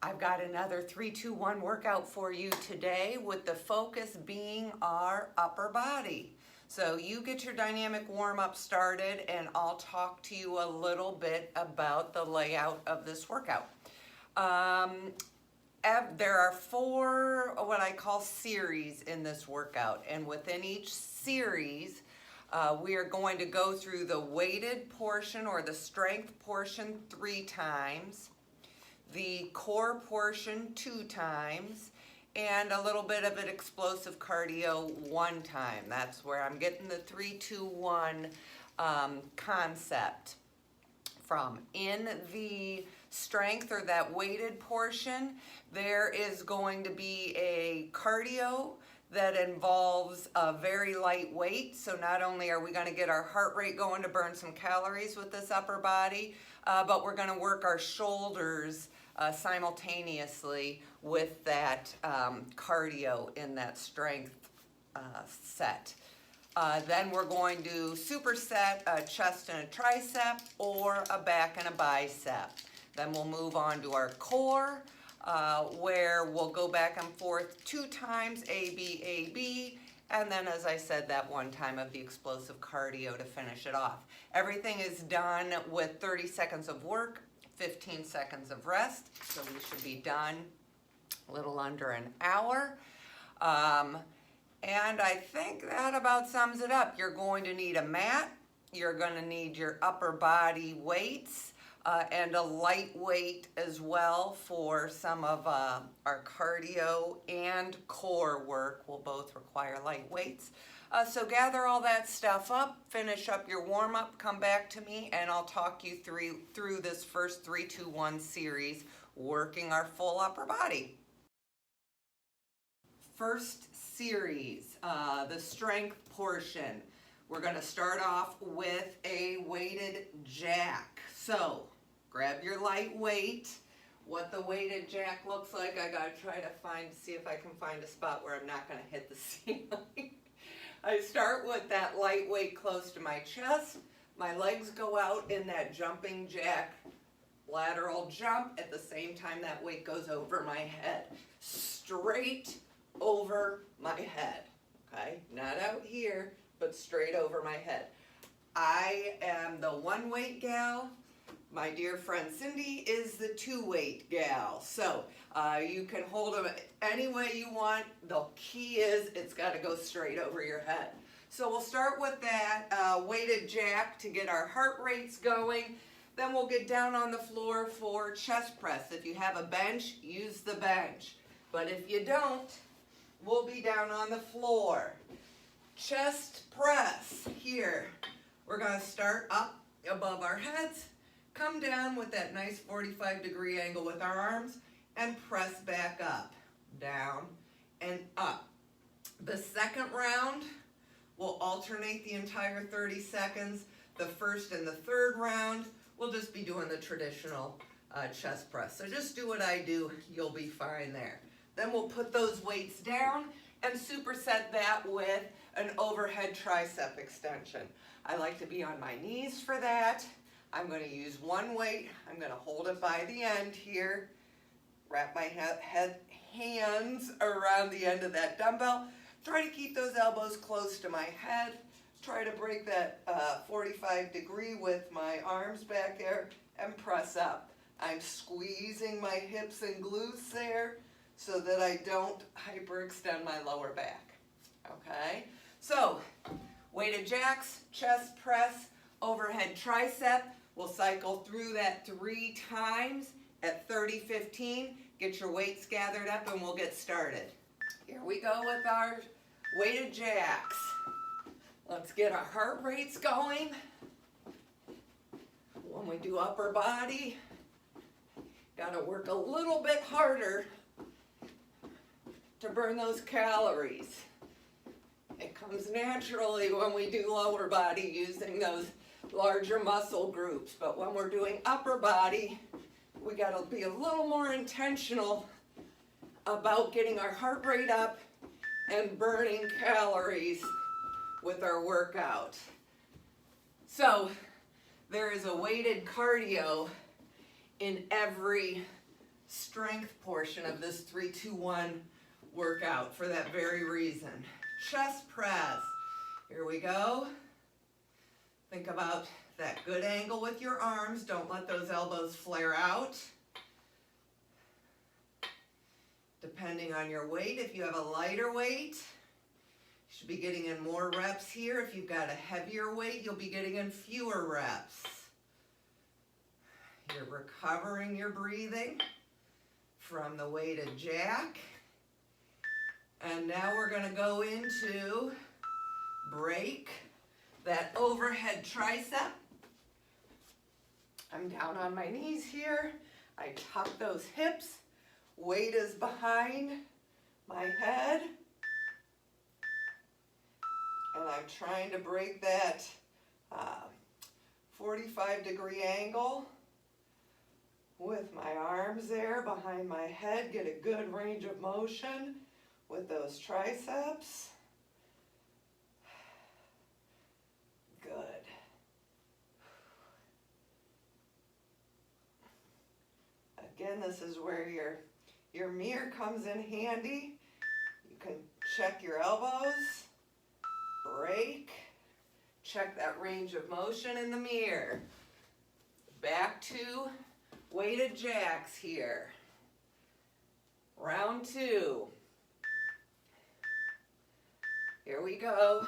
I've got another 3-2-1 workout for you today with the focus being our upper body. So you get your dynamic warm-up started and I'll talk to you a little bit about the layout of this workout. There are 4 what I call series in this workout, and within each series we are going to go through the weighted portion or the strength portion 3 times, the core portion 2 times, and a little bit of an explosive cardio 1 time. That's where I'm getting the 3-2-1 concept from. In the strength or that weighted portion, there is going to be a cardio that involves a very light weight. So not only are we going to get our heart rate going to burn some calories with this upper body, but we're going to work our shoulders simultaneously with that cardio in that strength set. Then we're going to superset a chest and a tricep or a back and a bicep. Then we'll move on to our core, where we'll go back and forth 2 times AB, AB, and then, as I said, that 1 time of the explosive cardio to finish it off. Everything is done with 30 seconds of work, 15 seconds of rest, so we should be done a little under an hour. And I think that about sums it up. You're going to need a mat, you're going to need your upper body weights, and a light weight as well for some of our cardio and core work will both require light weights. So gather all that stuff up, finish up your warm-up, come back to me, and I'll talk you through this first 3-2-1 series, working our full upper body. First series, the strength portion. We're going to start off with a weighted jack. So grab your light weight. What the weighted jack looks like, I gotta try to see if I can find a spot where I'm not going to hit the ceiling. I start with that light weight close to my chest. My legs go out in that jumping jack lateral jump. At the same time, that weight goes over my head. Straight over my head. Okay? Not out here, but straight over my head. I am the 1 weight gal. My dear friend Cindy is the 2 weight gal. So you can hold them any way you want. The key is it's got to go straight over your head. So we'll start with that weighted jack to get our heart rates going. Then we'll get down on the floor for chest press. If you have a bench, use the bench. But if you don't, we'll be down on the floor. Chest press here. We're going to start up above our heads. Come down with that nice 45-degree angle with our arms and press back up, down, and up. The second round, we'll alternate the entire 30 seconds. The first and the third round, we'll just be doing the traditional chest press. So just do what I do, you'll be fine there. Then we'll put those weights down and superset that with an overhead tricep extension. I like to be on my knees for that. I'm going to use 1 weight. I'm going to hold it by the end here. Wrap my hands around the end of that dumbbell. Try to keep those elbows close to my head. Try to break that 45-degree with my arms back there and press up. I'm squeezing my hips and glutes there so that I don't hyperextend my lower back. Okay? So, weighted jacks, chest press, overhead tricep. We'll cycle through that 3 times at 30-15. Get your weights gathered up and we'll get started. Here we go with our weighted jacks. Let's get our heart rates going. When we do upper body, gotta work a little bit harder to burn those calories. It comes naturally when we do lower body using those larger muscle groups, but when we're doing upper body, we got to be a little more intentional about getting our heart rate up and burning calories with our workout. So there is a weighted cardio in every strength portion of this 3-2-1 workout for that very reason. Chest press. Here we go. Think about that good angle with your arms. Don't let those elbows flare out. Depending on your weight, if you have a lighter weight, you should be getting in more reps here. If you've got a heavier weight, you'll be getting in fewer reps. You're recovering your breathing from the weighted jack. And now we're going to go into break that overhead tricep. I'm down on my knees here. I tuck those hips. Weight is behind my head. And I'm trying to break that 45-degree angle with my arms there behind my head. Get a good range of motion with those triceps. Good. Again, this is where your mirror comes in handy. You can check your elbows, break, check that range of motion in the mirror. Back to weighted jacks here. Round 2. Here we go.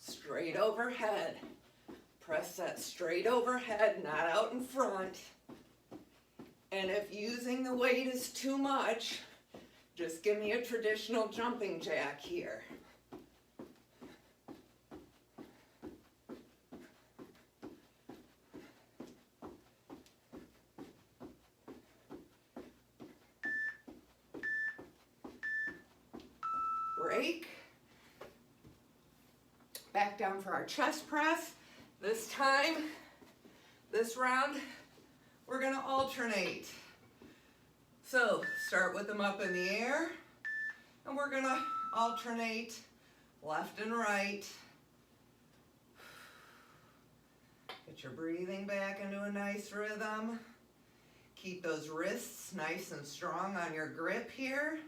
Straight overhead. Press that straight overhead, not out in front. And if using the weight is too much, just give me a traditional jumping jack here. Break. Back down for our chest press. This time, this round, we're going to alternate. So start with them up in the air, and we're going to alternate left and right. Get your breathing back into a nice rhythm. Keep those wrists nice and strong on your grip here.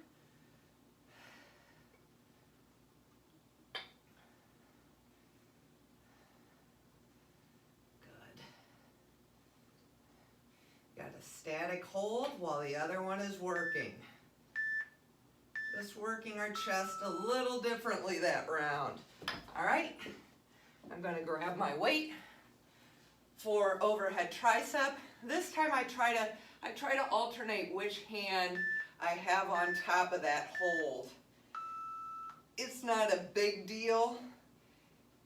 Static hold while the other one is working. Just working our chest a little differently that round. All right, I'm going to grab my weight for overhead tricep. This time I try to alternate which hand I have on top of that hold. It's not a big deal.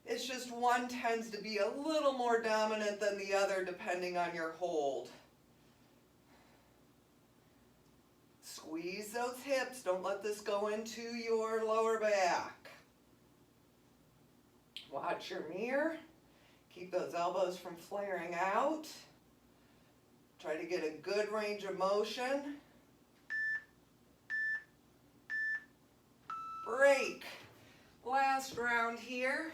It's just one tends to be a little more dominant than the other depending on your hold. Squeeze those hips. Don't let this go into your lower back. Watch your mirror. Keep those elbows from flaring out. Try to get a good range of motion. Break. Last round here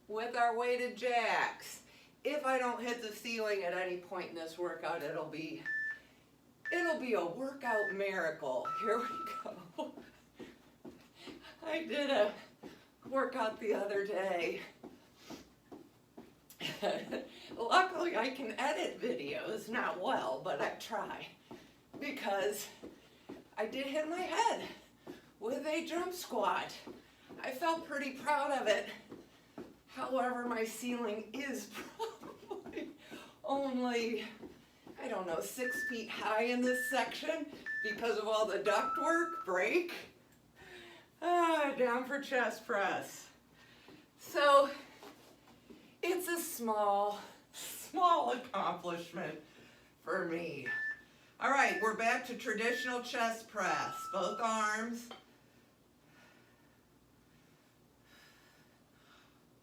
with our weighted jacks. If I don't hit the ceiling at any point in this workout, it'll be a workout miracle. Here we go. I did a workout the other day. Luckily, I can edit videos, not well, but I try, because I did hit my head with a jump squat. I felt pretty proud of it. However, my ceiling is probably only, I don't know, 6 feet high in this section because of all the ductwork. Break. Down for chest press. So it's a small accomplishment for me. All right, we're back to traditional chest press. Both arms.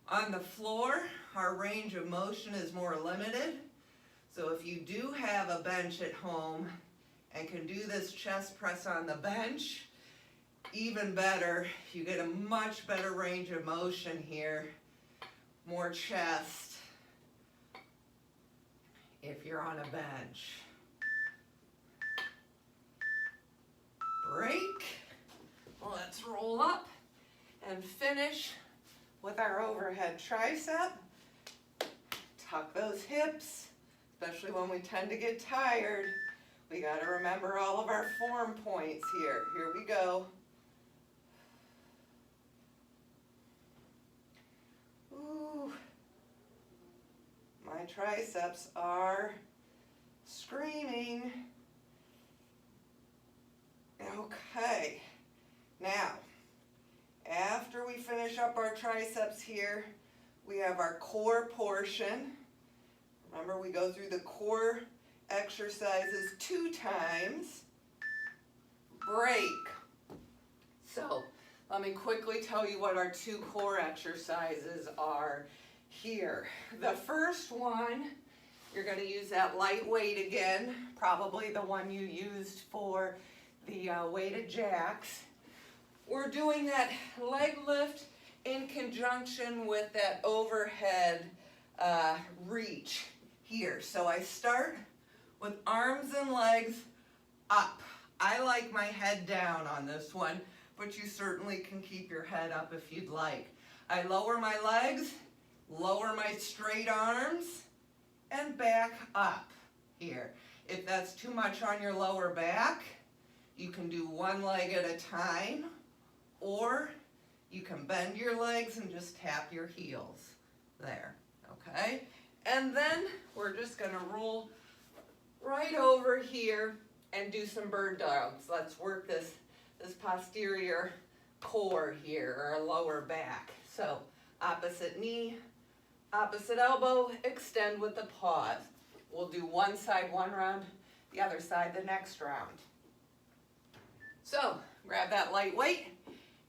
On the floor, our range of motion is more limited. So if you do have a bench at home and can do this chest press on the bench, even better. You get a much better range of motion here. More chest. if you're on a bench. Break. Let's roll up and finish with our overhead tricep. Tuck those hips, especially when we tend to get tired. We got to remember all of our form points here. Here we go. Ooh. My triceps are screaming. Okay. Now, after we finish up our triceps here, we have our core portion. Remember, we go through the core exercises 2 times. Break. So, let me quickly tell you what our 2 core exercises are here. The first one, you're going to use that light weight again, probably the one you used for the weighted jacks. We're doing that leg lift in conjunction with that overhead reach here. So I start with arms and legs up. I like my head down on this one, but you certainly can keep your head up if you'd like. I lower my legs, lower my straight arms, and back up here. If that's too much on your lower back, you can do one leg at a time, or you can bend your legs and just tap your heels there, okay? And then we're just gonna roll right over here and do some bird dogs. Let's work this posterior core here, or lower back. So opposite knee, opposite elbow, extend with the pause. We'll do one side one round, the other side the next round. So grab that light weight,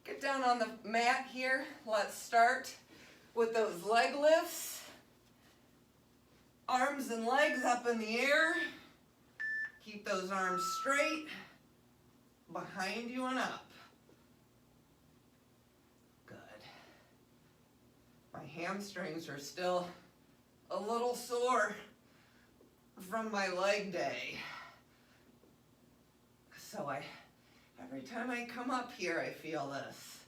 get down on the mat here. Let's start with those leg lifts. Arms and legs up in the air. Keep those arms straight, behind you and up. Good. My hamstrings are still a little sore from my leg day. So every time I come up here, I feel this.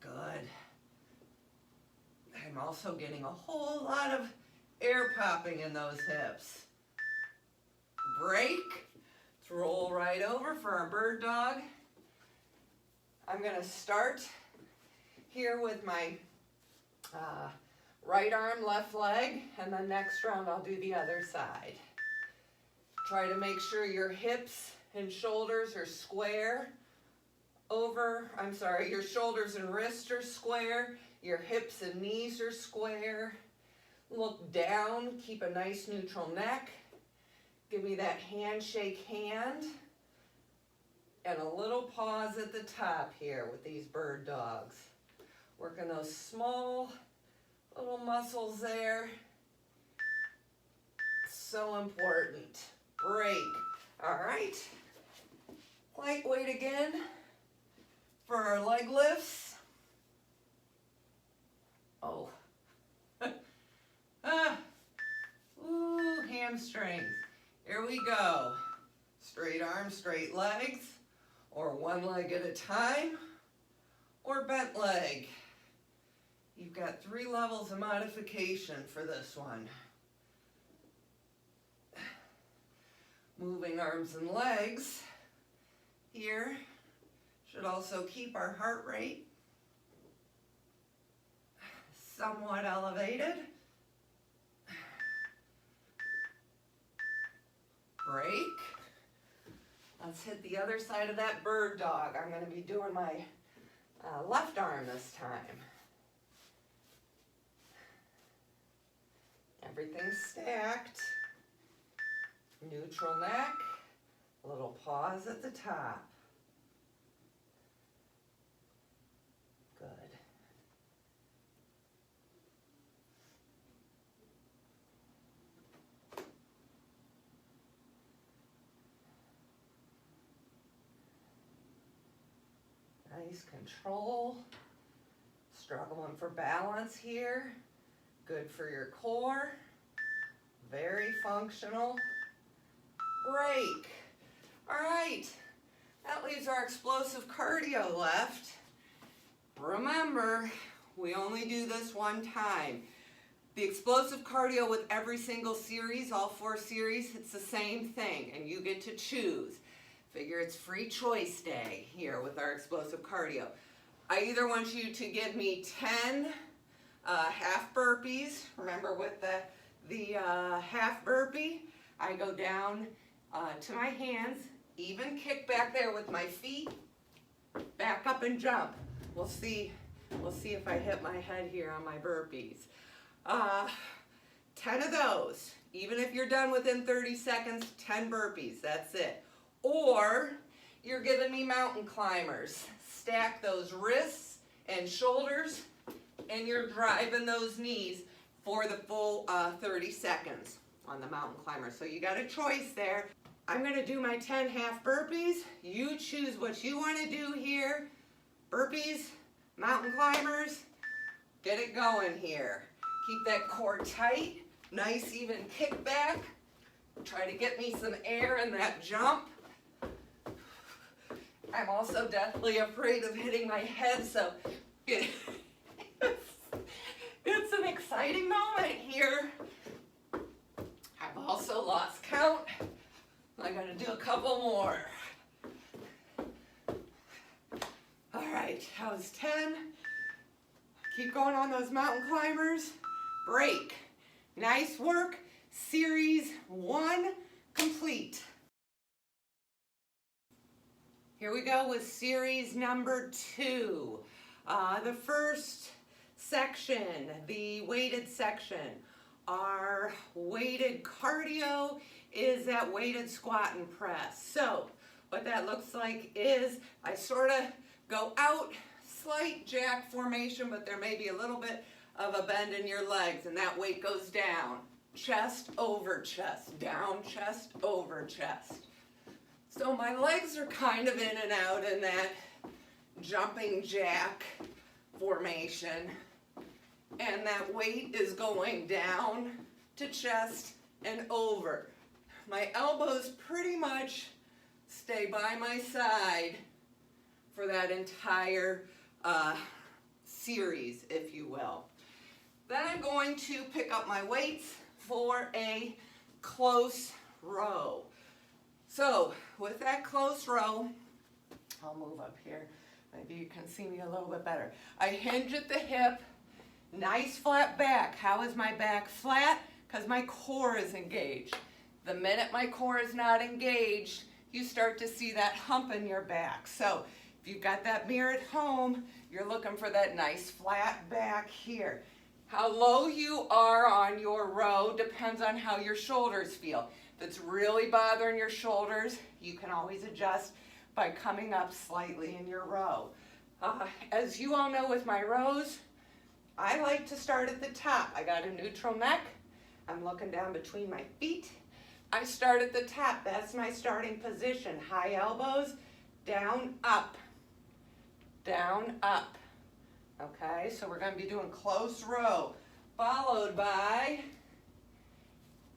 Good. I'm also getting a whole lot of air popping in those hips. Break. Let's roll right over for our bird dog. I'm going to start here with my right arm, left leg, and then next round I'll do the other side. Try to make sure your hips and shoulders are square. Your shoulders and wrists are square. Your hips and knees are square. Look down, keep a nice neutral neck. Give me that handshake hand. And a little pause at the top here with these bird dogs. Working those small little muscles there. So important. Break. All right. Light weight again for our leg lifts. Oh. Ooh, hamstrings. Here we go. Straight arms, straight legs, or one leg at a time, or bent leg. You've got 3 levels of modification for this one. Moving arms and legs here should also keep our heart rate somewhat elevated. Break. Let's hit the other side of that bird dog. I'm going to be doing my left arm this time. Everything's stacked. Neutral neck. A little pause at the top. Good. Nice control. Struggling for balance here. Good for your core. Very functional. Break. All right, that leaves our explosive cardio left. Remember, we only do this one time. The explosive cardio with every single series, all 4 series, it's the same thing, and you get to choose. Figure it's free choice day here with our explosive cardio. I either want you to give me 10 half burpees. Remember with the half burpee, I go down to my hands, even kick back there with my feet, back up and jump. We'll see if I hit my head here on my burpees. 10 of those. Even if you're done within 30 seconds, 10 burpees, that's it. Or you're giving me mountain climbers. Stack those wrists and shoulders, and you're driving those knees for the full 30 seconds on the mountain climber. So you got a choice there. I'm gonna do my 10 half burpees. You choose what you wanna do here. Burpees, mountain climbers, get it going here. Keep that core tight, nice even kickback. Try to get me some air in that jump. I'm also deathly afraid of hitting my head, so it's an exciting moment here. I've also lost count. I'm gonna do a couple more. All right, that was 10. Keep going on those mountain climbers. Break. Nice work. Series 1 complete. Here we go with series number 2. The first section, the weighted section. Our weighted cardio is that weighted squat and press. So what that looks like is I sort of go out, slight jack formation, but there may be a little bit of a bend in your legs, and that weight goes down. Chest over chest, down chest over chest. So my legs are kind of in and out in that jumping jack formation, and that weight is going down to chest and over. My elbows pretty much stay by my side for that entire series, if you will. Then I'm going to pick up my weights for a close row. So with that close row, I'll move up here. Maybe you can see me a little bit better. I hinge at the hip, nice flat back. How is my back flat? Because my core is engaged. The minute my core is not engaged, you start to see that hump in your back. So if you've got that mirror at home, you're looking for that nice flat back here. How low you are on your row depends on how your shoulders feel. If it's really bothering your shoulders, you can always adjust by coming up slightly in your row. As you all know with my rows, I like to start at the top. I got a neutral neck. I'm looking down between my feet. I start at the top. That's my starting position. High elbows, down, up. Down, up. Okay, so we're going to be doing close row, followed by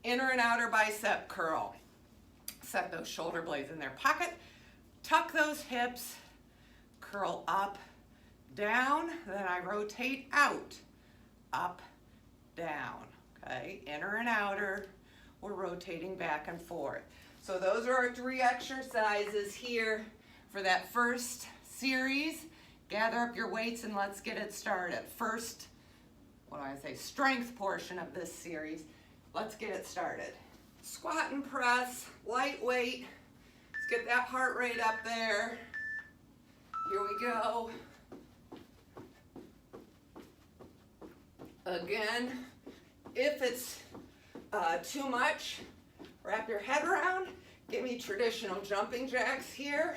inner and outer bicep curl. Set those shoulder blades in their pocket, tuck those hips, curl up, down, then I rotate out, up, down. Okay, inner and outer, we're rotating back and forth. So those are our 3 exercises here for that first series. Gather up your weights and let's get it started. First, strength portion of this series. Let's get it started. Squat and press, lightweight. Let's get that heart rate up there. Here we go. Again, if it's too much, wrap your head around. Give me traditional jumping jacks here.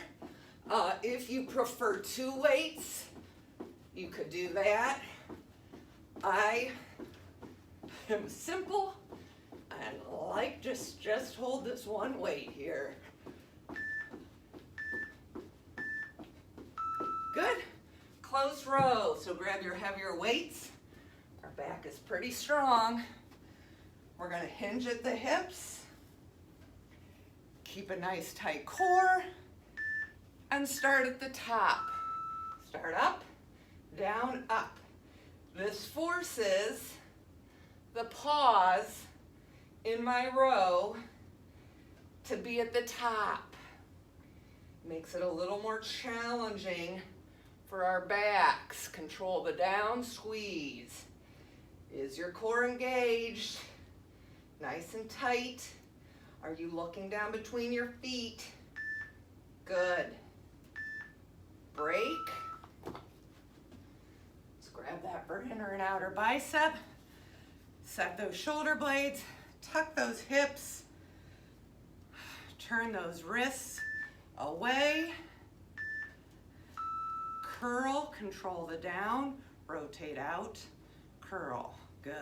If you prefer 2 weights, you could do that. I am simple and like just hold this 1 weight here. Good. Close row. So grab your heavier weights. Our back is pretty strong. We're gonna hinge at the hips, keep a nice tight core, and start at the top. Start up, down, up. This forces the pause in my row to be at the top. Makes it a little more challenging for our backs. Control the down, squeeze. Is your core engaged? Nice and tight. Are you looking down between your feet? Good. Break. Let's grab that inner and outer bicep. Set those shoulder blades. Tuck those hips. Turn those wrists away. Curl, control the down. Rotate out. Curl. Good.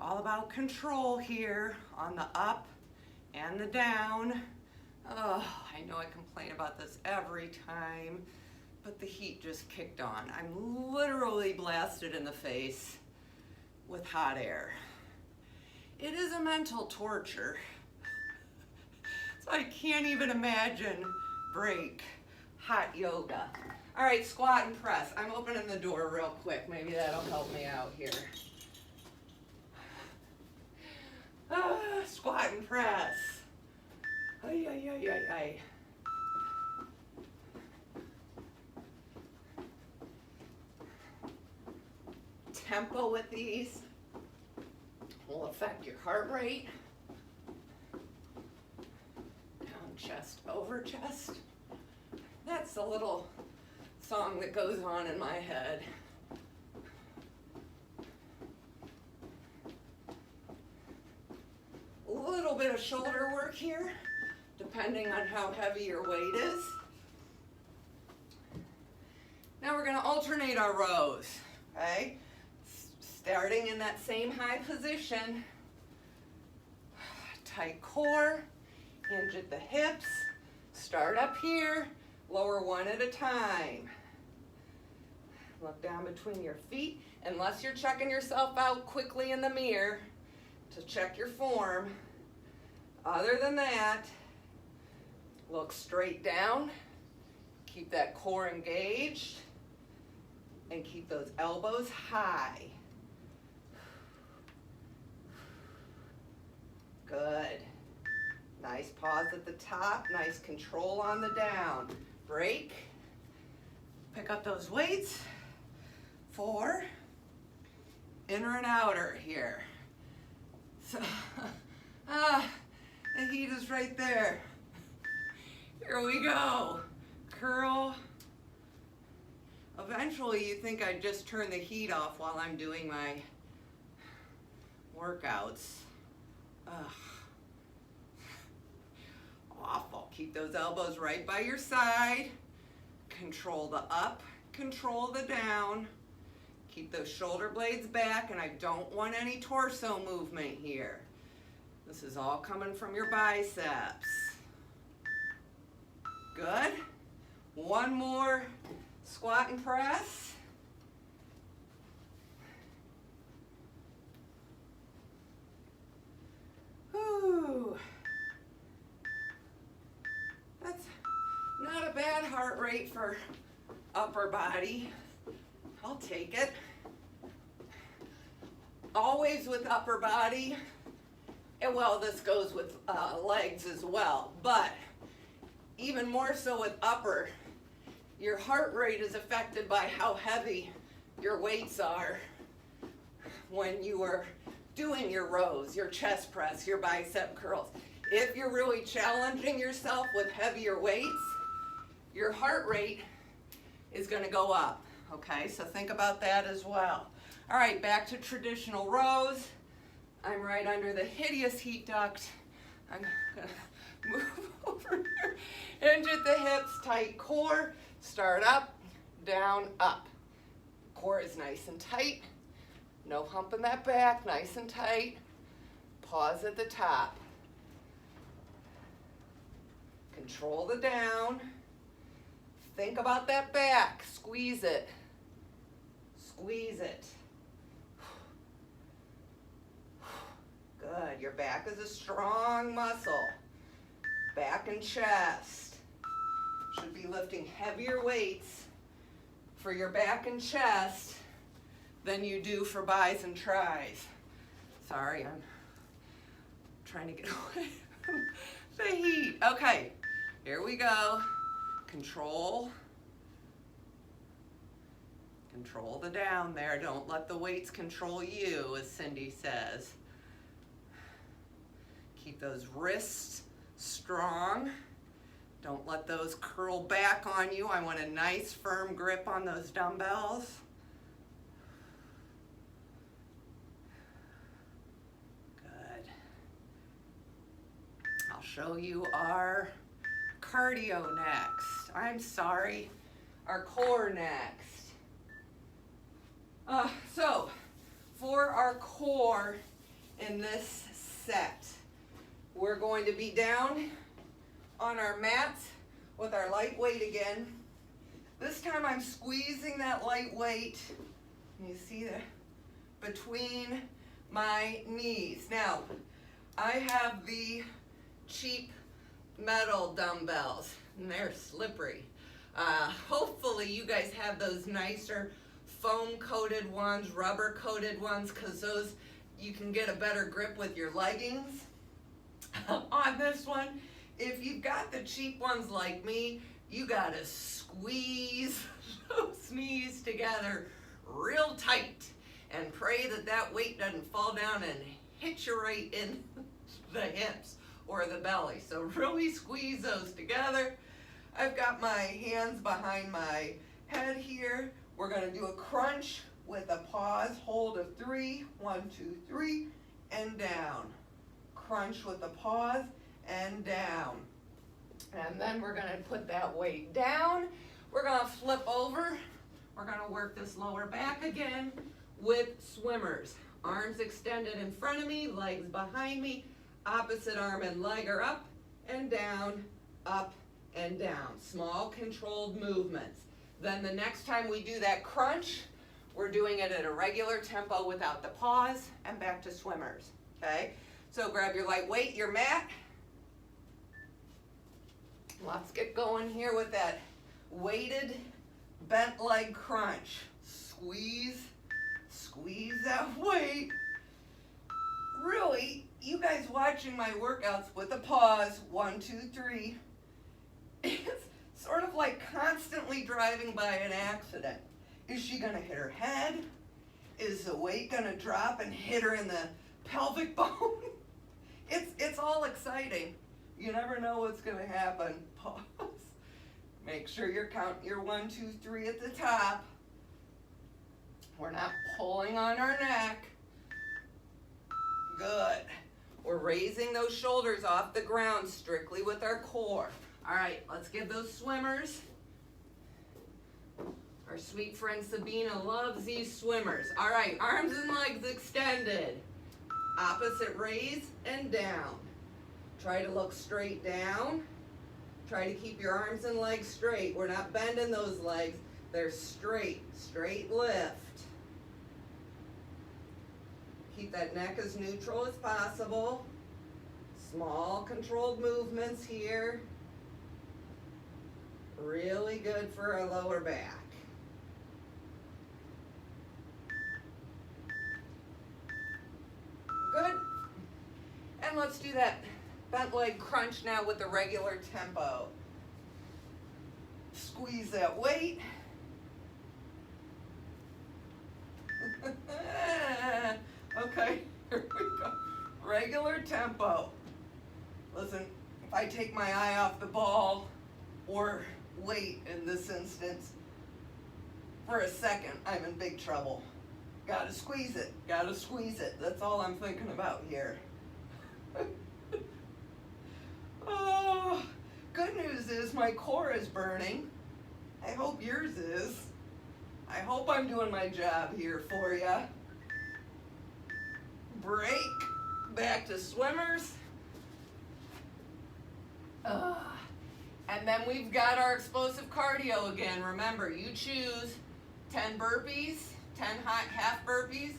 All about control here on the up and the down. Oh, I know I complain about this every time, but the heat just kicked on. I'm literally blasted in the face with hot air. It is a mental torture. So I can't even imagine break hot yoga. All right, squat and press. I'm opening the door real quick. Maybe that'll help me out here. Squat and press. Ay, ay, ay, ay, ay. Tempo with these will affect your heart rate. Down chest, over chest. That's the little song that goes on in my head. A little bit of shoulder work here, depending on how heavy your weight is. Now we're going to alternate our rows, okay? Starting in that same high position. Tight core, hinge at the hips. Start up here, lower one at a time. Look down between your feet, unless you're checking yourself out quickly in the mirror to check your form. Other than that, look straight down, keep that core engaged, and keep those elbows high. Good. Nice pause at the top, nice control on the down. Break. Pick up those weights. 4. Inner and outer here. So, the heat is right there. Here we go. Curl. Eventually you think I'd just turn the heat off while I'm doing my workouts. Ugh. Awful. Keep those elbows right by your side. Control the up, control the down. Keep those shoulder blades back, and I don't want any torso movement here. This is all coming from your biceps. Good. One more squat and press. Whew. That's not a bad heart rate for upper body. I'll take it. Always with upper body, and well, this goes with legs as well, but even more so with upper, your heart rate is affected by how heavy your weights are when you are doing your rows, your chest press, your bicep curls. If you're really challenging yourself with heavier weights, your heart rate is going to go up. Okay, so think about that as well. All right, back to traditional rows. I'm right under the hideous heat duct. I'm going to move over here. Hinge at the hips, tight core. Start up, down, up. Core is nice and tight. No hump in that back, nice and tight. Pause at the top. Control the down. Think about that back. Squeeze it. Squeeze it. Good. Your back is a strong muscle. Back and chest. Should be lifting heavier weights for your back and chest than you do for bis and tris. Sorry, I'm trying to get away from the heat. Okay, here we go. Control the down there. Don't let the weights control you, as Cindy says. Keep those wrists strong. Don't let those curl back on you. I want a nice firm grip on those dumbbells. Good. I'll show you our cardio next. I'm sorry, our core next. So, for our core in this set, we're going to be down on our mats with our light weight again. This time I'm squeezing that light weight, you see that, between my knees. Now, I have the cheap metal dumbbells, and they're slippery. Hopefully you guys have those nicer foam-coated ones, rubber-coated ones, because those, you can get a better grip with your leggings. On this one, if you've got the cheap ones like me, you gotta squeeze those knees together real tight and pray that that weight doesn't fall down and hit you right in the hips or the belly. So really squeeze those together. I've got my hands behind my head here. We're gonna do a crunch with a pause, hold of 3, 1, 2, 3, and down. Crunch with a pause and down. And then we're gonna put that weight down. We're gonna flip over. We're gonna work this lower back again with swimmers. Arms extended in front of me, legs behind me. Opposite arm and leg are up and down, up and down. Small controlled movements. Then the next time we do that crunch, we're doing it at a regular tempo without the pause and back to swimmers, okay? So grab your light weight, your mat. Let's get going here with that weighted bent leg crunch. Squeeze that weight. Really, you guys watching my workouts with a pause, 1, 2, 3, it's sort of like constantly driving by an accident. Is she gonna hit her head? Is the weight gonna drop and hit her in the pelvic bone? It's all exciting. You never know what's gonna happen. Pause. Make sure you're counting your 1, 2, 3 at the top. We're not pulling on our neck. Good. We're raising those shoulders off the ground strictly with our core. All right, let's give those swimmers. Our sweet friend Sabina loves these swimmers. All right, arms and legs extended. Opposite raise and down. Try to look straight down. Try to keep your arms and legs straight. We're not bending those legs. They're straight lift. Keep that neck as neutral as possible. Small controlled movements here. Really good for our lower back. Good. And let's do that bent leg crunch now with the regular tempo. Squeeze that weight. Okay, here we go. Regular tempo. Listen, if I take my eye off the ball or weight in this instance for a second, I'm in big trouble. Gotta squeeze it, gotta squeeze it. That's all I'm thinking about here. Oh, good news is my core is burning. I hope yours is. I hope I'm doing my job here for you. Break, back to swimmers. And then we've got our explosive cardio again. Remember, you choose 10 burpees, 10 half burpees,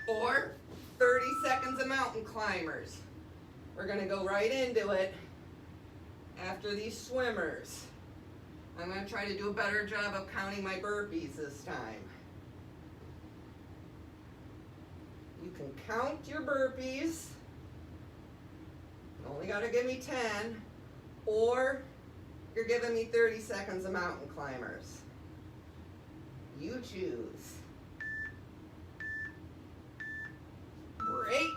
or 30 seconds of mountain climbers. We're gonna go right into it after these swimmers. I'm gonna try to do a better job of counting my burpees this time. You can count your burpees. You only gotta give me 10, or you're giving me 30 seconds of mountain climbers. You choose. Break.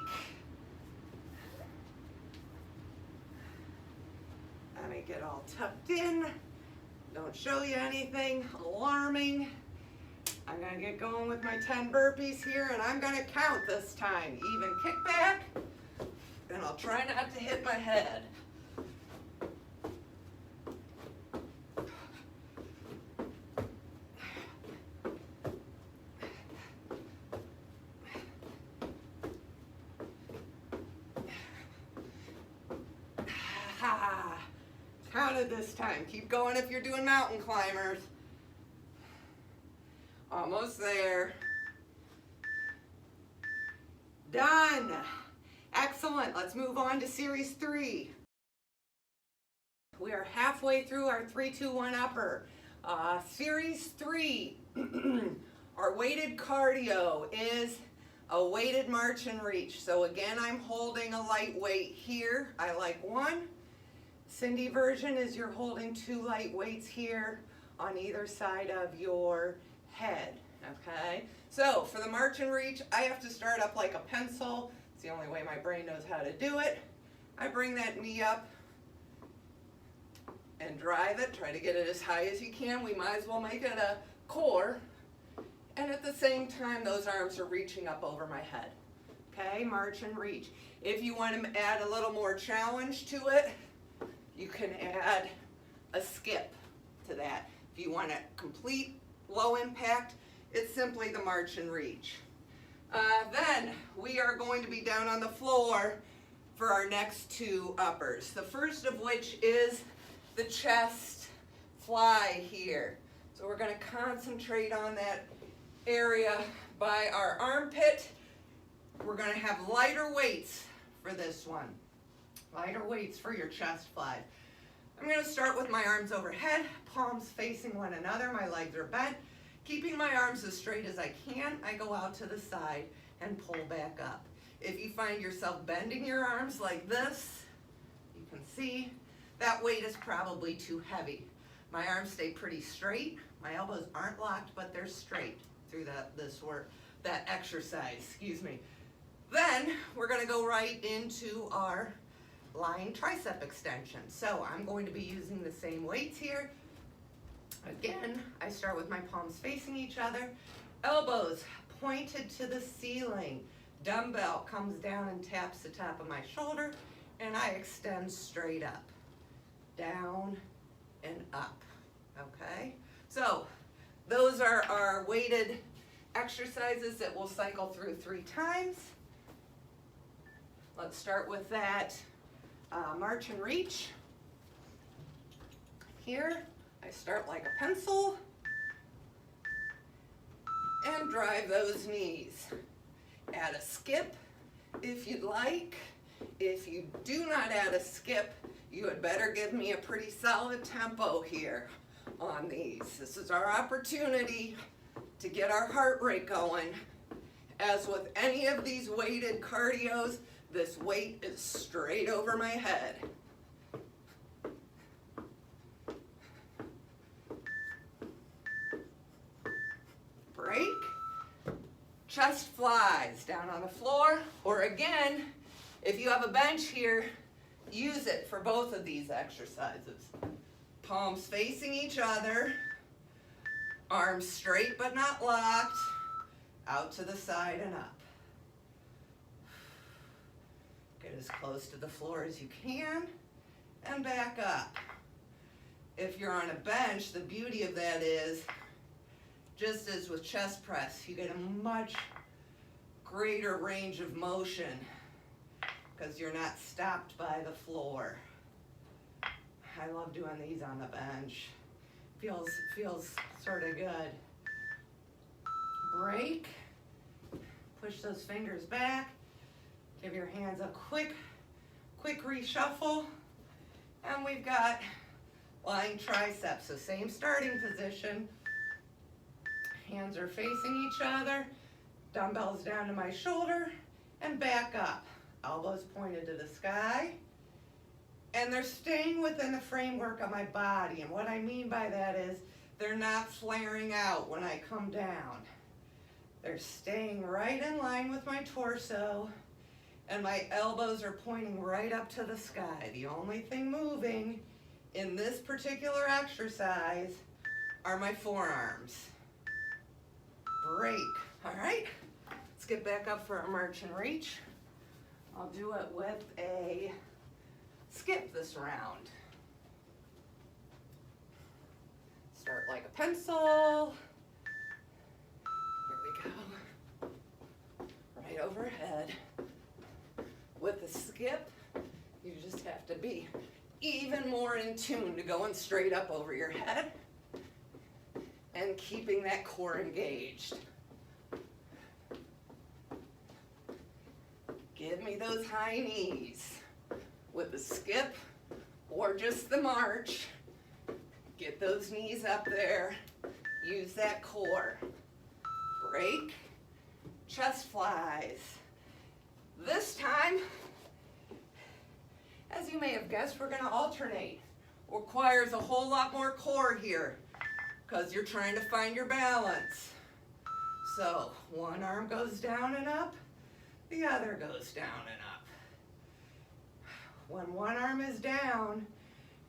Let me get all tucked in. Don't show you anything alarming. I'm gonna get going with my 10 burpees here, and I'm gonna count this time. Even kickback, and I'll try not to hit my head. Counted this time. Keep going if you're doing mountain climbers. Almost there. Done. Excellent. Let's move on to series 3. We are halfway through our 3, 2, 1 upper. Series 3, our weighted cardio is a weighted march and reach. So again, I'm holding a light weight here. I like 1. Cindy version is you're holding 2 light weights here on either side of your head, okay? So for the march and reach, I have to start up like a pencil. It's the only way my brain knows how to do it. I bring that knee up and drive it. Try to get it as high as you can. We might as well make it a core. And at the same time, those arms are reaching up over my head. Okay, march and reach. If you want to add a little more challenge to it, you can add a skip to that. If you want a complete low impact, it's simply the march and reach. Then we are going to be down on the floor for our next 2 uppers. The first of which is the chest fly here. So we're going to concentrate on that area by our armpit. We're going to have lighter weights for this one. Lighter weights for your chest fly. I'm going to start with my arms overhead, palms facing one another, my legs are bent. Keeping my arms as straight as I can, I go out to the side and pull back up. If you find yourself bending your arms like this, you can see that weight is probably too heavy. My arms stay pretty straight. My elbows aren't locked, but they're straight through that exercise, excuse me. Then we're going to go right into our lying tricep extension. So I'm going to be using the same weights here. Again, I start with my palms facing each other, elbows pointed to the ceiling. Dumbbell comes down and taps the top of my shoulder, and I extend straight up, down and up, okay? So those are our weighted exercises that we'll cycle through 3 times. Let's start with that march and reach. Here, I start like a pencil and drive those knees. Add a skip if you'd like. If you do not add a skip, you had better give me a pretty solid tempo here on these. This is our opportunity to get our heart rate going. As with any of these weighted cardios, this weight is straight over my head. Break. Chest flies down on the floor, or again, if you have a bench here, use it for both of these exercises. Palms facing each other, arms straight but not locked, out to the side and up. Get as close to the floor as you can and back up. If you're on a bench, the beauty of that is, just as with chest press, you get a much greater range of motion because you're not stopped by the floor. I love doing these on the bench. Feels sort of good. Break. Push those fingers back. Give your hands a quick reshuffle. And we've got lying triceps. So same starting position. Hands are facing each other. Dumbbells down to my shoulder and back up. Elbows pointed to the sky. And they're staying within the framework of my body. And what I mean by that is they're not flaring out when I come down. They're staying right in line with my torso, and my elbows are pointing right up to the sky. The only thing moving in this particular exercise are my forearms. Break. All right, let's get back up for a march and reach. I'll do it with a skip this round. Start like a pencil. Here we go. Right overhead. With the skip, you just have to be even more in tune to going straight up over your head and keeping that core engaged. Give me those high knees. With the skip or just the march, get those knees up there, use that core. Break, chest flies. This time, as you may have guessed, we're gonna alternate. Requires a whole lot more core here because you're trying to find your balance. So one arm goes down and up, the other goes down and up. When one arm is down,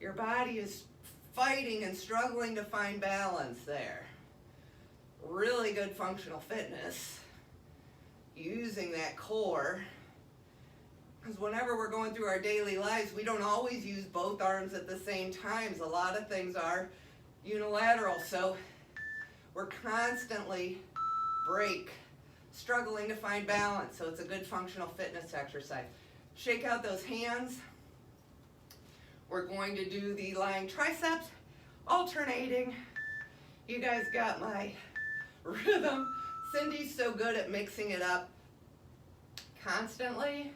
your body is fighting and struggling to find balance there. Really good functional fitness, using that core, because whenever we're going through our daily lives, we don't always use both arms at the same time. A lot of things are unilateral, so we're constantly struggling to find balance, so it's a good functional fitness exercise. Shake out those hands. We're going to do the lying triceps, alternating. You guys got my rhythm. Cindy's so good at mixing it up constantly.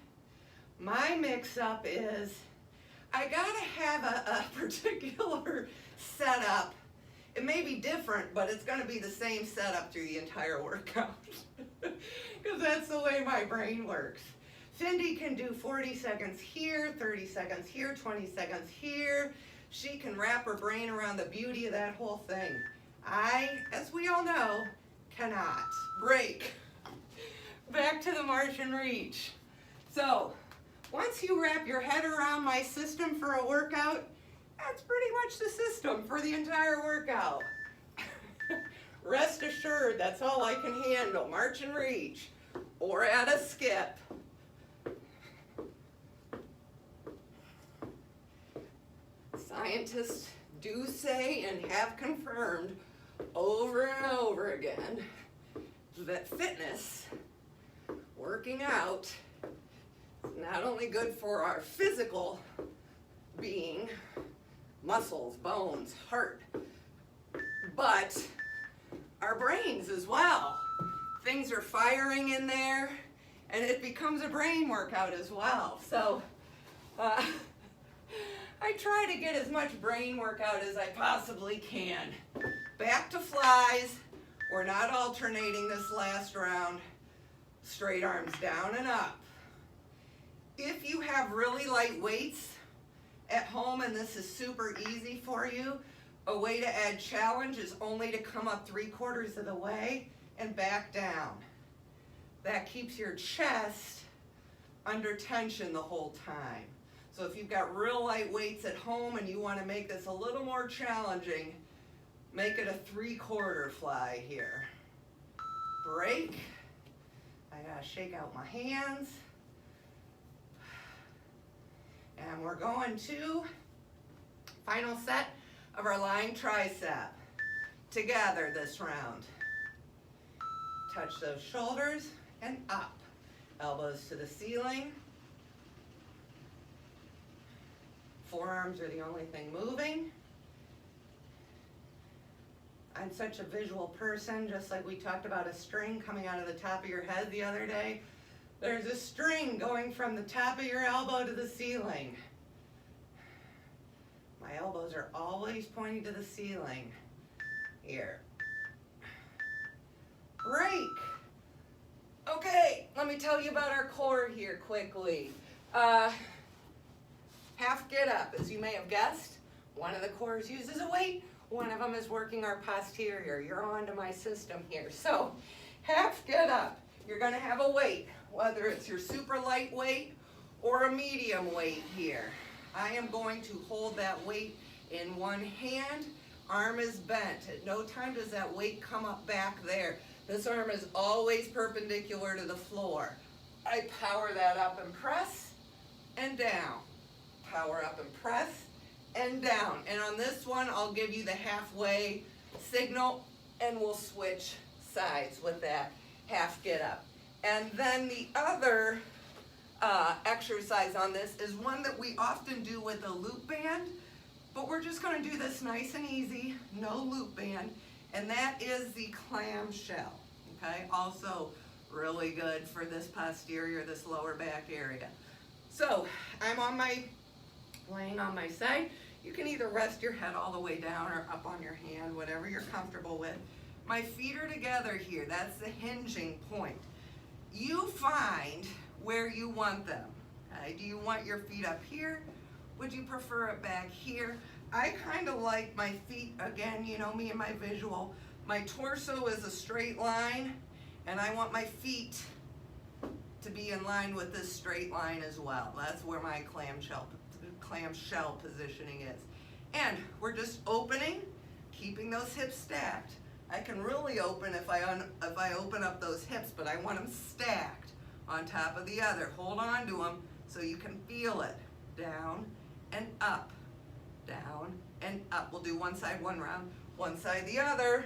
My mix-up is I gotta have a particular setup. It may be different, but it's gonna be the same setup through the entire workout because that's the way my brain works. Cindy can do 40 seconds here, 30 seconds here, 20 seconds here. She can wrap her brain around the beauty of that whole thing. I, as we all know, cannot. Break. Back to the march and reach. So, once you wrap your head around my system for a workout, that's pretty much the system for the entire workout. Rest assured, that's all I can handle. March and reach, or add a skip. Scientists do say and have confirmed over and over again that fitness, working out, is not only good for our physical being, muscles, bones, heart, but our brains as well. Things are firing in there, and it becomes a brain workout as well. So I try to get as much brain workout as I possibly can. Back to flies. We're not alternating this last round. Straight arms down and up. If you have really light weights at home and this is super easy for you, a way to add challenge is only to come up 3/4 of the way and back down. That keeps your chest under tension the whole time. So if you've got real light weights at home and you want to make this a little more challenging, make it a 3/4 fly here. Break. I gotta shake out my hands. And we're going to final set of our lying tricep. Together this round. Touch those shoulders and up. Elbows to the ceiling. Forearms are the only thing moving. I'm such a visual person, just like we talked about a string coming out of the top of your head the other day. There's a string going from the top of your elbow to the ceiling. My elbows are always pointing to the ceiling. Here. Break. Okay, let me tell you about our core here quickly. Half get up, as you may have guessed. One of the cores uses a weight. One of them is working our posterior. You're onto my system here. So, half get up. You're going to have a weight, whether it's your super light weight or a medium weight here. I am going to hold that weight in one hand. Arm is bent. At no time does that weight come up back there. This arm is always perpendicular to the floor. I power that up and press and down. Power up and press and down. And on this one, I'll give you the halfway signal and we'll switch sides with that half get up. And then the other exercise on this is one that we often do with a loop band, but we're just going to do this nice and easy, no loop band, and that is the clamshell. Okay, also really good for this posterior, this lower back area. So I'm laying on my side. You can either rest your head all the way down or up on your hand, whatever you're comfortable with. My feet are together here. That's the hinging point. You find where you want them. Okay? Do you want your feet up here? Would you prefer it back here? I kind of like my feet, again, you know me and my visual. My torso is a straight line, and I want my feet to be in line with this straight line as well. That's where my clamshell positioning is. And we're just opening, keeping those hips stacked. I can really open if I open up those hips, but I want them stacked on top of the other. Hold on to them so you can feel it. Down and up, down and up. We'll do one side one round, one side the other.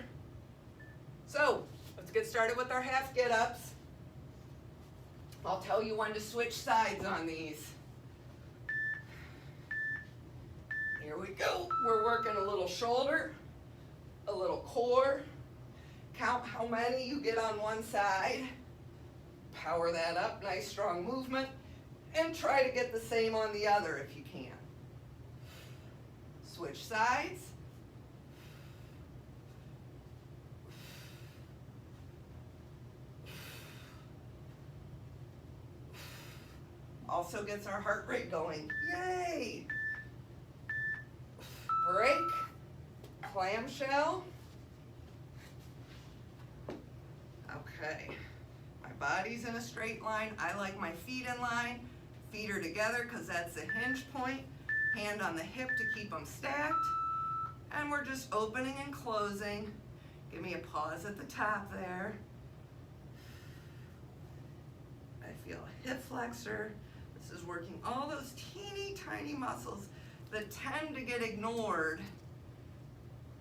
So let's get started with our half get-ups. I'll tell you when to switch sides on these. Here we go. We're working a little shoulder, a little core. Count how many you get on one side. Power that up, nice strong movement. And try to get the same on the other if you can. Switch sides. Also gets our heart rate going. Yay! Break. Clamshell. Okay. My body's in a straight line. I like my feet in line. Feet are together because that's the hinge point. Hand on the hip to keep them stacked. And we're just opening and closing. Give me a pause at the top there. I feel a hip flexor. This is working all those teeny tiny muscles that tend to get ignored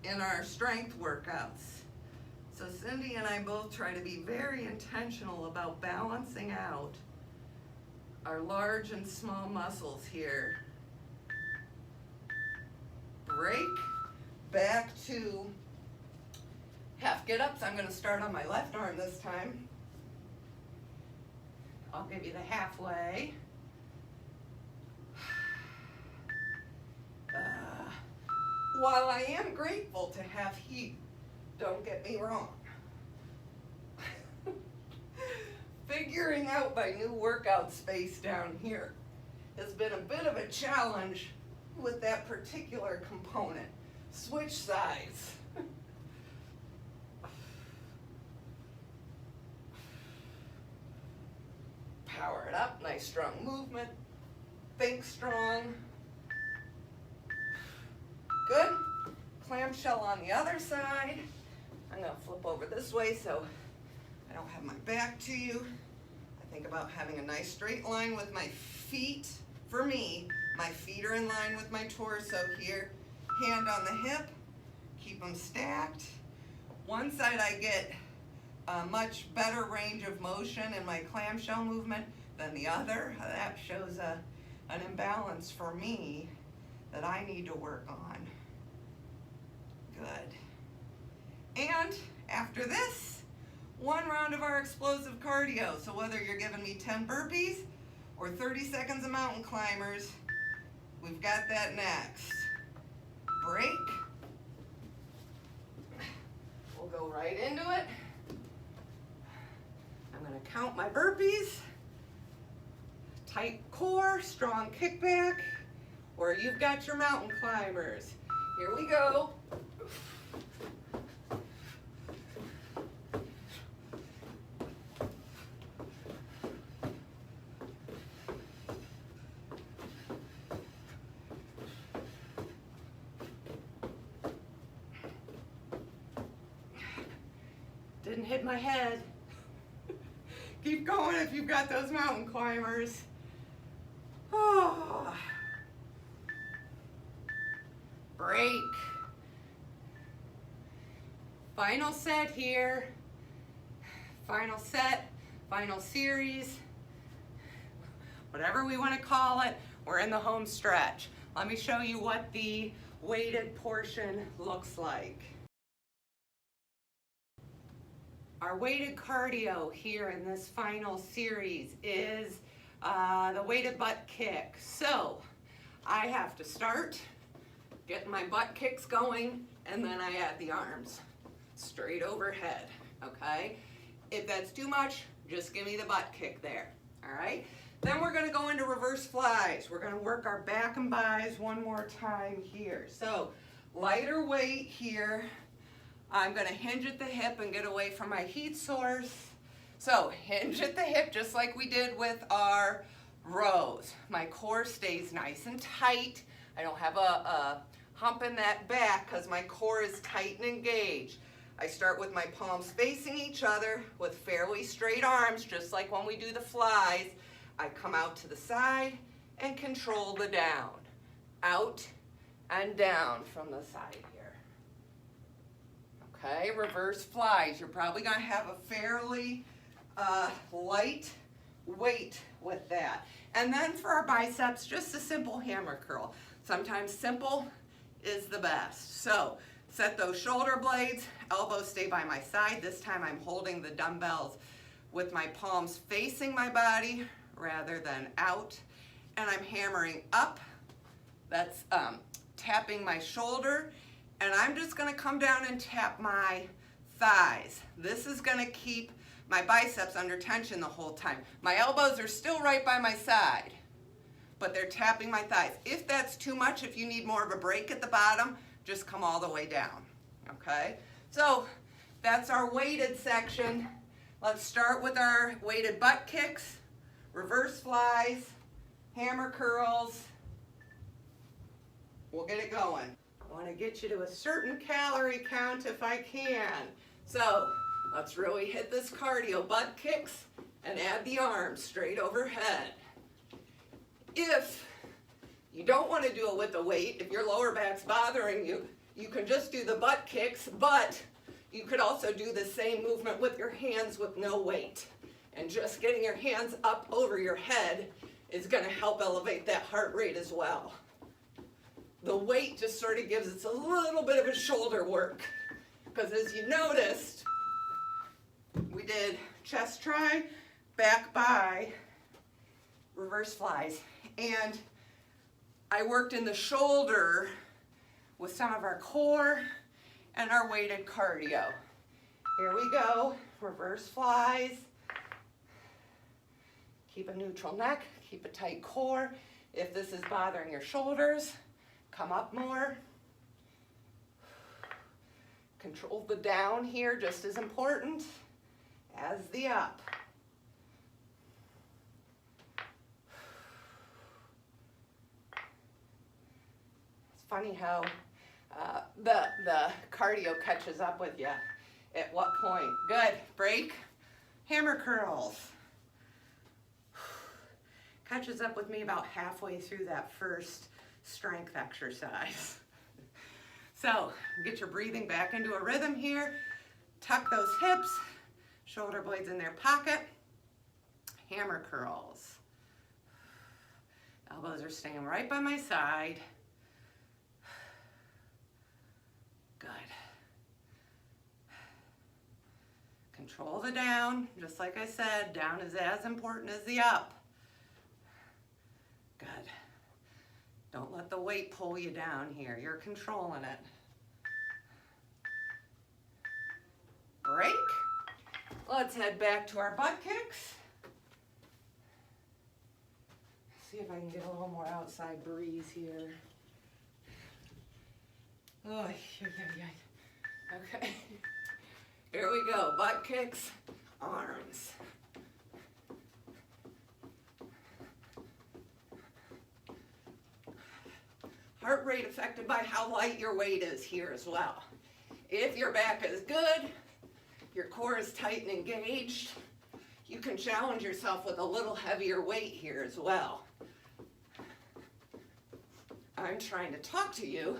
in our strength workouts. So Cindy and I both try to be very intentional about balancing out our large and small muscles here. Break. Back to half get-ups. I'm going to start on my left arm this time. I'll give you the halfway. While I am grateful to have heat, don't get me wrong. Figuring out my new workout space down here has been a bit of a challenge with that particular component. Switch sides. Power it up, nice strong movement. Think strong. Good. Clamshell on the other side. I'm going to flip over this way so I don't have my back to you. I think about having a nice straight line with my feet. For me, my feet are in line with my torso here. Hand on the hip. Keep them stacked. One side I get a much better range of motion in my clamshell movement than the other. That shows an imbalance for me that I need to work on. Good. And after this, one round of our explosive cardio. So whether you're giving me 10 burpees or 30 seconds of mountain climbers, we've got that next. Break. We'll go right into it. I'm going to count my burpees. Tight core, strong kickback, or you've got your mountain climbers. Here we go. Didn't hit my head. Keep going if you've got those mountain climbers. Oh. Break. Final set here. Final set, final series. Whatever we want to call it, we're in the home stretch. Let me show you what the weighted portion looks like. Our weighted cardio here in this final series is the weighted butt kick. So I have to start getting my butt kicks going, and then I add the arms straight overhead, okay? If that's too much, just give me the butt kick there, all right? Then we're gonna go into reverse flies. We're gonna work our back and bis one more time here. So lighter weight here. I'm gonna hinge at the hip and get away from my heat source. So hinge at the hip just like we did with our rows. My core stays nice and tight. I don't have a hump in that back because my core is tight and engaged. I start with my palms facing each other with fairly straight arms, just like when we do the flies. I come out to the side and control the down. Out and down from the side here. Okay, reverse flies. You're probably gonna have a fairly light weight with that. And then for our biceps, just a simple hammer curl. Sometimes simple is the best. So set those shoulder blades, elbows stay by my side. This time I'm holding the dumbbells with my palms facing my body rather than out. And I'm hammering up. That's tapping my shoulder. And I'm just gonna come down and tap my thighs. This is gonna keep my biceps under tension the whole time. My elbows are still right by my side, but they're tapping my thighs. If that's too much, if you need more of a break at the bottom, just come all the way down, okay? So that's our weighted section. Let's start with our weighted butt kicks, reverse flies, hammer curls. We'll get it going. I want to get you to a certain calorie count if I can. So let's really hit this cardio. Butt kicks and add the arms straight overhead. If you don't want to do it with the weight, if your lower back's bothering you, you can just do the butt kicks, but you could also do the same movement with your hands with no weight. And just getting your hands up over your head is going to help elevate that heart rate as well. The weight just sort of gives us a little bit of a shoulder work, because as you noticed, we did chest try, back bi, reverse flies, and I worked in the shoulder with some of our core and our weighted cardio. Here we go, reverse flies. Keep a neutral neck, keep a tight core. If this is bothering your shoulders, come up more. Control the down here, just as important as the up. It's funny how the cardio catches up with you. At what point? Good. Break. Hammer curls. Catches up with me about halfway through that first strength exercise. So get your breathing back into a rhythm here. Tuck those hips, shoulder blades in their pocket. Hammer curls. Elbows are staying right by my side. Good. Control the down. Just like I said, down is as important as the up. Good. Don't let the weight pull you down here. You're controlling it. Break. Let's head back to our butt kicks. See if I can get a little more outside breeze here. Oh, okay. Here we go. Butt kicks, arms. Heart rate affected by how light your weight is here as well. If your back is good, your core is tight and engaged, you can challenge yourself with a little heavier weight here as well. I'm trying to talk to you,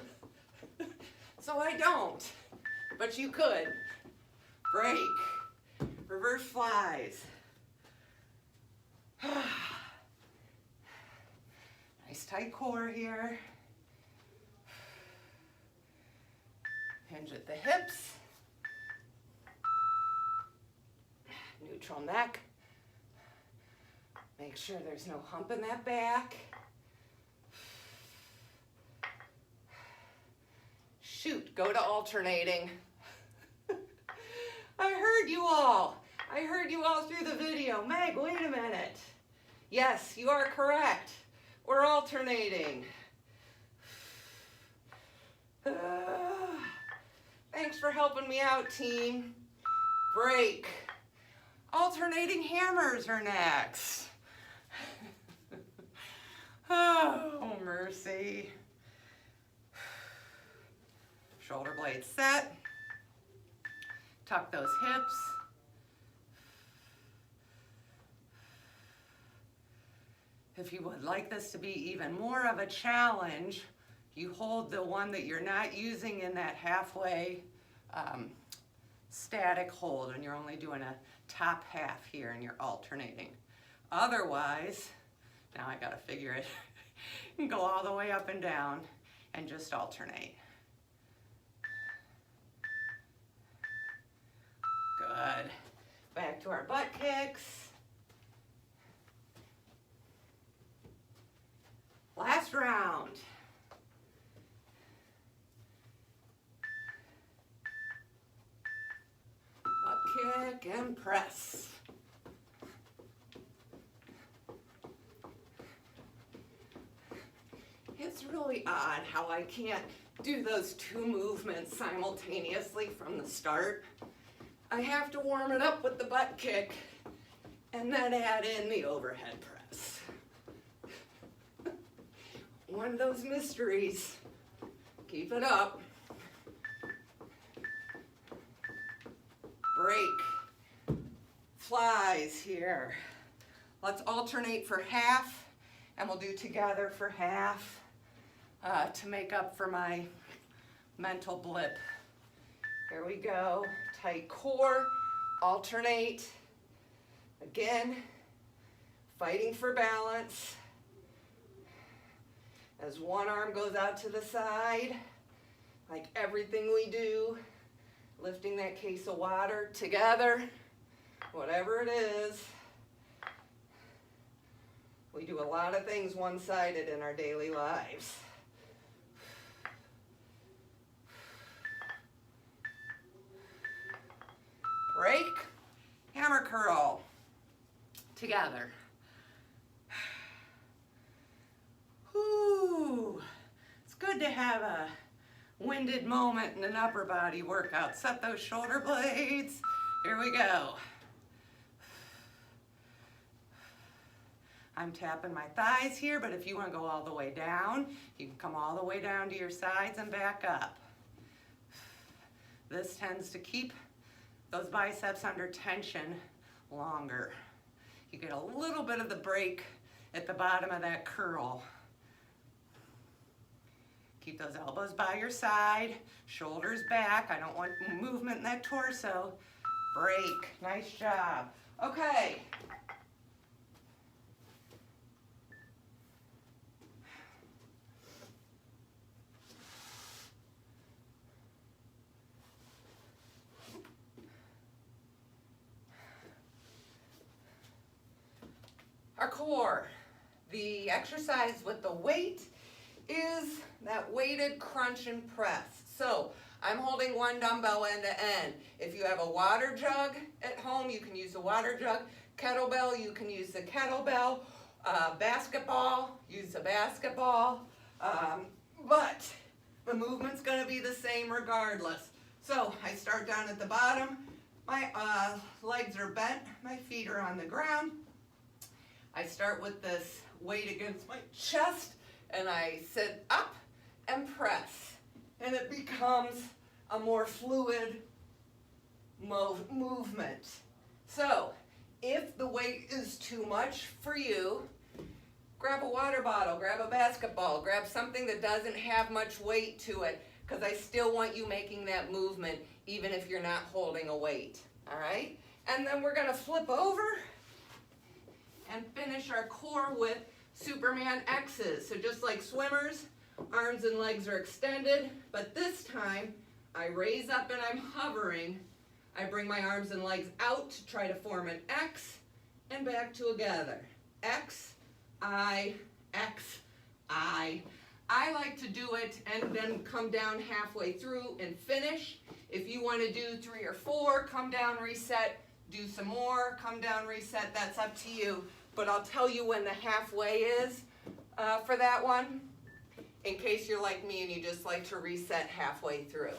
so I don't, but you could. Break, reverse flies. Nice tight core here. Hinge at the hips. Neutral neck. Make sure there's no hump in that back. Shoot, go to alternating. I heard you all. I heard you all through the video. Meg, wait a minute. Yes, you are correct. We're alternating. Thanks for helping me out, team. Break. Alternating hammers are next. Oh, mercy. Shoulder blades set. Tuck those hips. If you would like this to be even more of a challenge, you hold the one that you're not using in that halfway static hold, and you're only doing a top half here and you're alternating. Otherwise, now I gotta figure it, you can go all the way up and down and just alternate. Good. Back to our butt kicks. Last round. Butt kick and press. It's really odd how I can't do those two movements simultaneously from the start. I have to warm it up with the butt kick and then add in the overhead press. One of those mysteries. Keep it up. Break. Flies here. Let's alternate for half, and we'll do together for half to make up for my mental blip. Here we go. Tight core, alternate. Again, fighting for balance. As one arm goes out to the side, like everything we do, lifting that case of water together, whatever it is. We do a lot of things one-sided in our daily lives. Break, hammer curl, together. Whew. It's good to have a winded moment in an upper body workout. Set those shoulder blades. Here we go. I'm tapping my thighs here, but if you want to go all the way down, you can come all the way down to your sides and back up. This tends to keep those biceps under tension longer. You get a little bit of the break at the bottom of that curl. Keep those elbows by your side, shoulders back. I don't want movement in that torso. Break. Nice job. Okay. core. The exercise with the weight is that weighted crunch and press. So I'm holding one dumbbell end to end. If you have a water jug at home, you can use the water jug. Kettlebell, you can use the kettlebell. Basketball, use the basketball. But the movement's gonna be the same regardless. So I start down at the bottom. My legs are bent, my feet are on the ground. I start with this weight against my chest and I sit up and press. And it becomes a more fluid movement. So if the weight is too much for you, grab a water bottle, grab a basketball, grab something that doesn't have much weight to it, because I still want you making that movement even if you're not holding a weight, all right? And then we're gonna flip over and finish our core with Superman X's. So just like swimmers, arms and legs are extended, but this time I raise up and I'm hovering. I bring my arms and legs out to try to form an X and back together. X, I, X, I. I like to do it and then come down halfway through and finish. If you want to do 3 or 4, come down, reset, do some more, come down, reset, that's up to you. But I'll tell you when the halfway is for that one, in case you're like me and you just like to reset halfway through.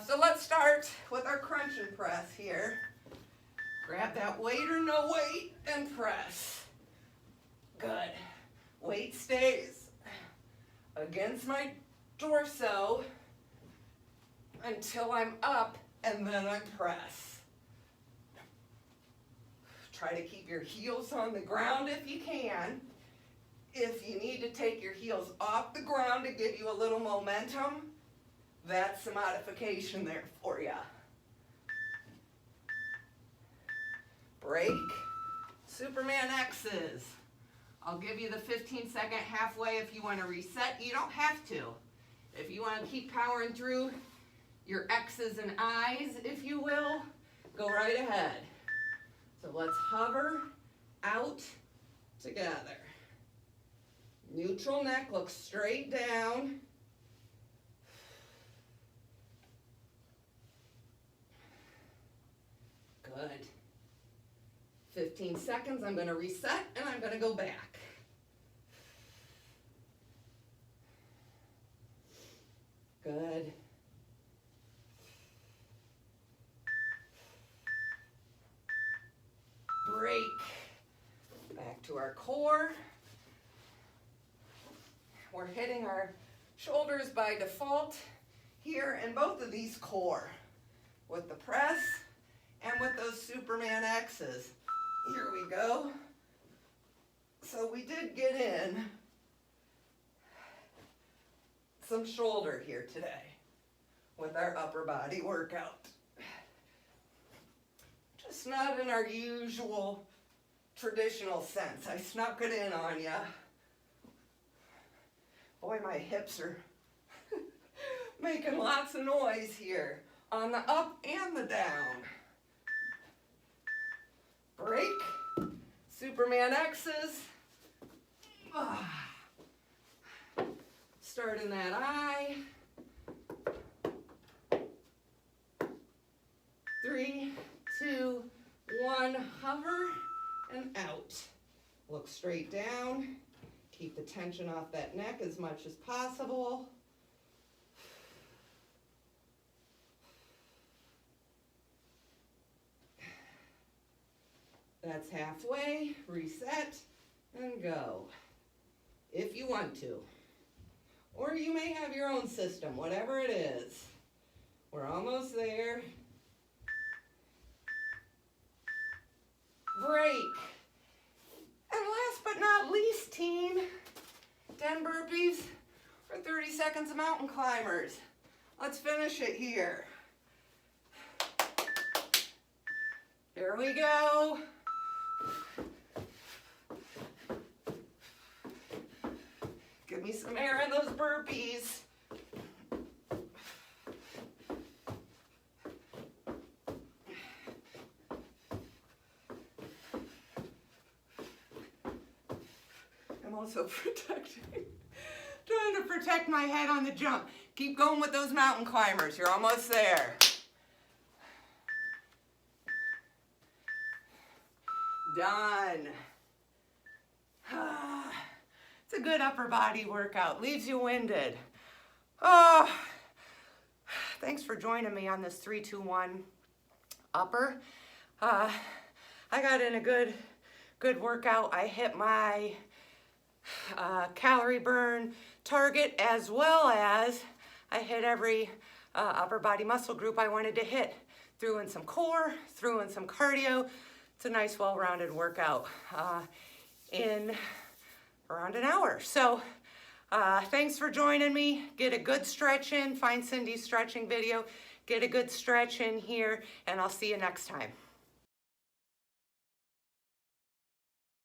So let's start with our crunch and press here. Grab that weight or no weight and press. Good. Weight stays against my torso until I'm up and then I press. Try to keep your heels on the ground if you can. If you need to take your heels off the ground to give you a little momentum, that's a modification there for you. Break. Superman X's. I'll give you the 15-second halfway if you want to reset. You don't have to. If you want to keep powering through your X's and I's, if you will, go right ahead. So let's hover out together. Neutral neck, look straight down. Good. 15 seconds, I'm going to reset and I'm going to go back. Good. Break. Back to our core. We're hitting our shoulders by default here in both of these core with the press and with those Superman X's. Here we go. So we did get in some shoulder here today with our upper body workout. Just not in our usual traditional sense. I snuck it in on ya. Boy, my hips are making lots of noise here on the up and the down. Break. Superman X's. Start in that I. 3, 2, 1, hover and out. Look straight down. Keep the tension off that neck as much as possible. That's halfway. Reset and go. If you want to. Or you may have your own system, whatever it is. We're almost there. Break. And last but not least, team, 10 burpees for 30 seconds of mountain climbers. Let's finish it here. Here we go. Give me some air in those burpees. also trying to protect my head on the jump. Keep going with those mountain climbers. You're almost there. Done. It's a good upper body workout. Leaves you winded. Oh, thanks for joining me on this 3-2-1 upper. I got in a good workout. I hit my calorie burn target, as well as I hit every upper body muscle group I wanted to hit. Threw in some core, threw in some cardio. It's a nice, well-rounded workout in around an hour. So thanks for joining me. Get a good stretch in. Find Cindy's stretching video. Get a good stretch in here, and I'll see you next time.